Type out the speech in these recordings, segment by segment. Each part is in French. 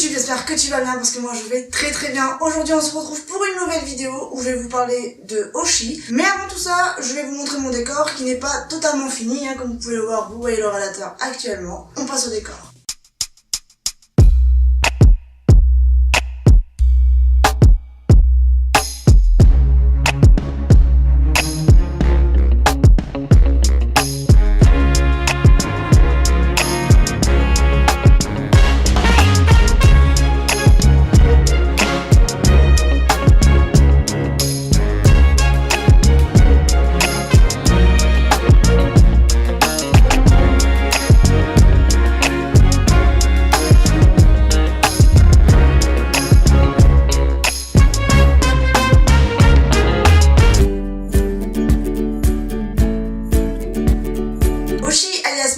YouTube, j'espère que tu vas bien parce que moi je vais très bien. Aujourd'hui on se retrouve pour une nouvelle vidéo où je vais vous parler de Oshi. Mais avant tout ça, je vais vous montrer mon décor qui n'est pas totalement fini, hein, comme vous pouvez le voir, vous voyez le relateur actuellement. On passe au décor.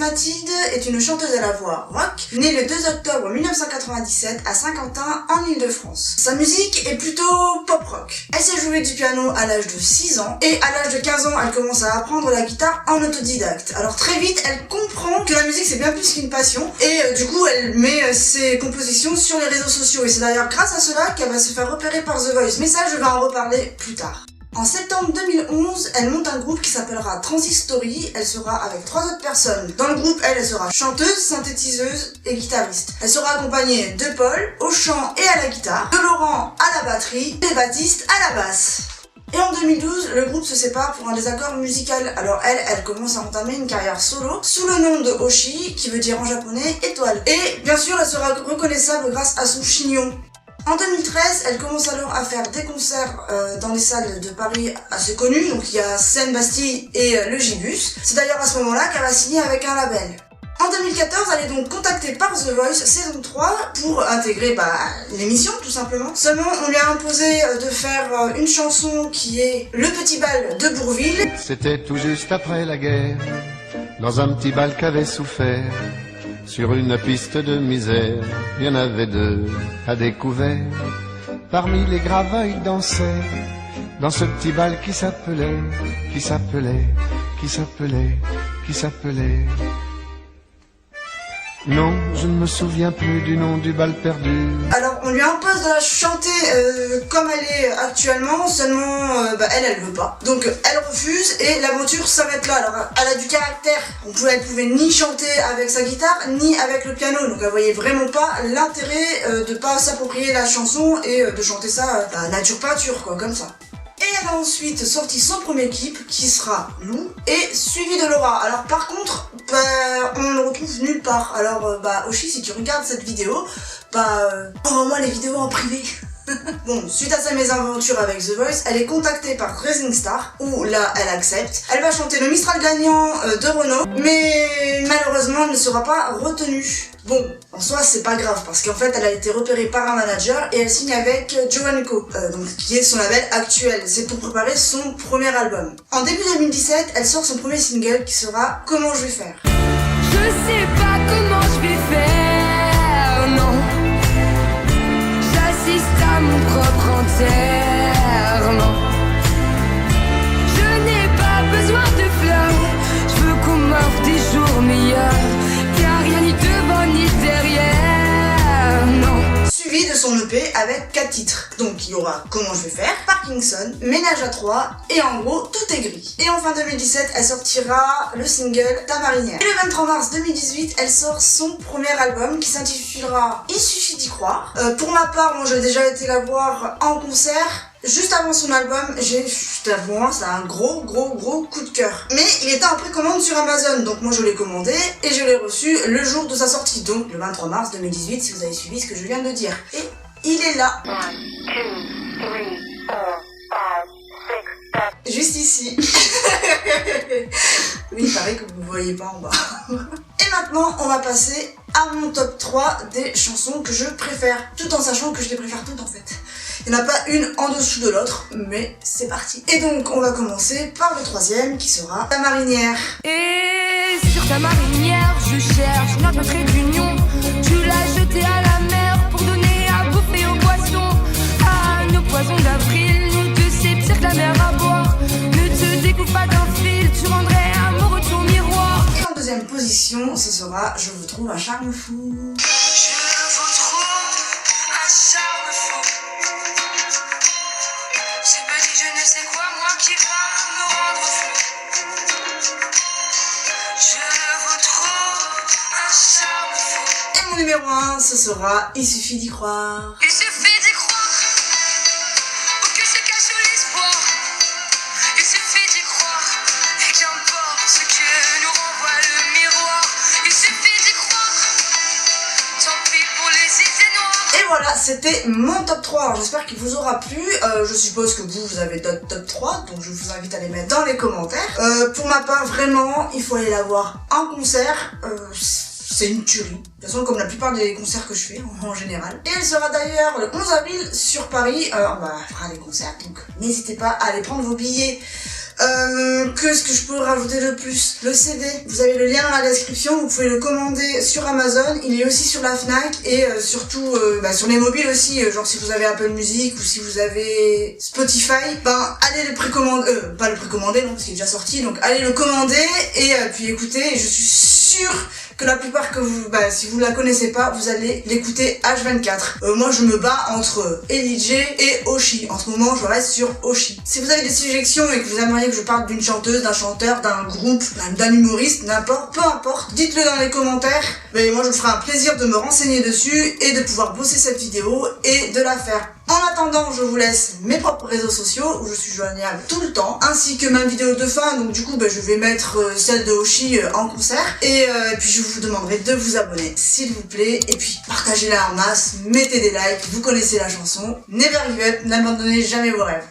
Mathilde est une chanteuse à la voix rock, née le 2 octobre 1997 à Saint-Quentin en Ile-de-France. Sa musique est plutôt pop-rock. Elle sait jouer du piano à l'âge de 6 ans et à l'âge de 15 ans, elle commence à apprendre la guitare en autodidacte. Alors très vite, elle comprend que la musique c'est bien plus qu'une passion et du coup elle met ses compositions sur les réseaux sociaux et c'est d'ailleurs grâce à cela qu'elle va se faire repérer par The Voice. Mais ça, je vais en reparler plus tard. En septembre 2011, elle monte un groupe qui s'appellera Transistori. Elle sera avec 3 autres personnes. Dans le groupe, elle sera chanteuse, synthétiseuse et guitariste. Elle sera accompagnée de Paul au chant et à la guitare, de Laurent à la batterie et Baptiste à la basse. Et en 2012, le groupe se sépare pour un désaccord musical. Alors elle commence à entamer une carrière solo sous le nom de Oshi, qui veut dire en japonais étoile. Et bien sûr, elle sera reconnaissable grâce à son chignon. En 2013, elle commence alors à faire des concerts dans les salles de Paris assez connues, donc il y a Seine-Bastille et le Gibus. C'est d'ailleurs à ce moment-là qu'elle va signer avec un label. En 2014, elle est donc contactée par The Voice saison 3 pour intégrer l'émission tout simplement. Seulement, on lui a imposé de faire une chanson qui est Le Petit Bal de Bourville. C'était tout juste après la guerre, dans un petit bal qu'avait souffert. Sur une piste de misère, il y en avait 2 à découvert. Parmi les graveuils dansaient, dans ce petit bal qui s'appelait. Non, je ne me souviens plus du nom du bal perdu. Alors on lui impose de la chanter comme elle est actuellement, seulement elle veut pas. Donc elle refuse et l'aventure s'arrête là. Alors elle a du caractère, elle pouvait ni chanter avec sa guitare ni avec le piano, donc elle voyait vraiment pas l'intérêt de pas s'approprier la chanson et de chanter ça nature peinture quoi, comme ça. Et elle a ensuite sorti son premier clip qui sera Lou et suivi de Laura. Alors par contre, on le retrouve nulle part. Alors Oshi, si tu regardes cette vidéo, envoie-moi les vidéos en privé. Bon, suite à sa mésaventure avec The Voice, elle est contactée par Rising Star, où là, elle accepte. Elle va chanter le Mistral gagnant de Renaud, mais malheureusement, elle ne sera pas retenue. Bon, en soi, c'est pas grave, parce qu'en fait, elle a été repérée par un manager et elle signe avec Joe & Co, qui est son label actuel. C'est pour préparer son premier album. En début 2017, elle sort son premier single qui sera Comment je vais faire. Je sais pas comment je vais faire, non. J'assiste à mon propre enterrement. Je n'ai pas besoin de fleurs, je veux qu'on m'offre des jours meilleurs. Car rien ni devant ni derrière, non. Suivi de son EP avec 4 titres. Donc il y aura Comment je vais faire, Parkinson, Ménage à 3 et en gros Tout est gris. Et en fin 2017, elle sortira le single Ta marinière. Et le 23 mars 2018, elle sort son premier album qui s'intitulera Il suffit d'y croire. Pour ma part, moi j'ai déjà été la voir en concert. Juste avant son album, c'est un gros coup de cœur. Mais il était en précommande sur Amazon, donc moi je l'ai commandé et je l'ai reçu le jour de sa sortie, donc le 23 mars 2018, si vous avez suivi ce que je viens de dire. Et il est là. 1, 2, 3, 4, 5, 6, 7. Juste ici. Oui, il paraît que vous ne voyez pas en bas. Et maintenant, on va passer à mon top 3 des chansons que je préfère, tout en sachant que je les préfère toutes en fait. Il n'y en a pas une en dessous de l'autre, mais c'est parti. Et donc, on va commencer par le 3e qui sera Ta marinière. Et sur ta marinière, je cherche notre trait d'union. Tu l'as jeté à la mer pour donner à bouffer aux poissons. À nos poissons d'avril, nous deux c'est pire que la mer à boire. Ne te découpe pas d'un fil, tu rendrais amoureux de ton miroir. Et en 2e position, ce sera Je vous trouve un charme fou. Je vous trouve charme fou. C'est petit je ne sais quoi, moi qui va me rendre fou. Je vous trouve un charme fou. Et mon numéro 1, ce sera Il suffit d'y croire. Il suffit d'y croire, pour que se cache l'espoir. Il suffit d'y croire, et qu'importe ce que nous renvoie le miroir. Il suffit d'y croire, tant pis pour les idées noires. Et voilà, c'était mon top 3. Alors j'espère qu'il vous aura plu. Je suppose que vous avez d'autres top 3, donc je vous invite à les mettre dans les commentaires. Pour ma part, vraiment, il faut aller la voir en concert. C'est une tuerie. De toute façon, comme la plupart des concerts que je fais en général. Et elle sera d'ailleurs le 11 avril sur Paris. On fera des concerts, donc n'hésitez pas à aller prendre vos billets. Qu'est-ce que je peux rajouter de plus? Le CD, vous avez le lien dans la description, vous pouvez le commander sur Amazon, il est aussi sur la Fnac et surtout sur les mobiles aussi, genre si vous avez Apple Music ou si vous avez Spotify, allez le précommander, pas le précommander non parce qu'il est déjà sorti, donc allez le commander et puis écoutez, et je suis sûre que la plupart que vous, si vous la connaissez pas, vous allez l'écouter H24. Moi je me bats entre Elijah et Oshi. En ce moment je reste sur Oshi. Si vous avez des suggestions et que vous aimeriez que je parle d'une chanteuse, d'un chanteur, d'un groupe, d'un humoriste, n'importe, peu importe, dites-le dans les commentaires. Mais moi je me ferai un plaisir de me renseigner dessus et de pouvoir bosser cette vidéo et de la faire. En attendant, je vous laisse mes propres réseaux sociaux où je suis joignable tout le temps, ainsi que ma vidéo de fin, donc du coup je vais mettre celle de Oshi en concert, et puis je vous demanderai de vous abonner s'il vous plaît, et puis partagez-la en masse, mettez des likes, vous connaissez la chanson, never give up, n'abandonnez jamais vos rêves.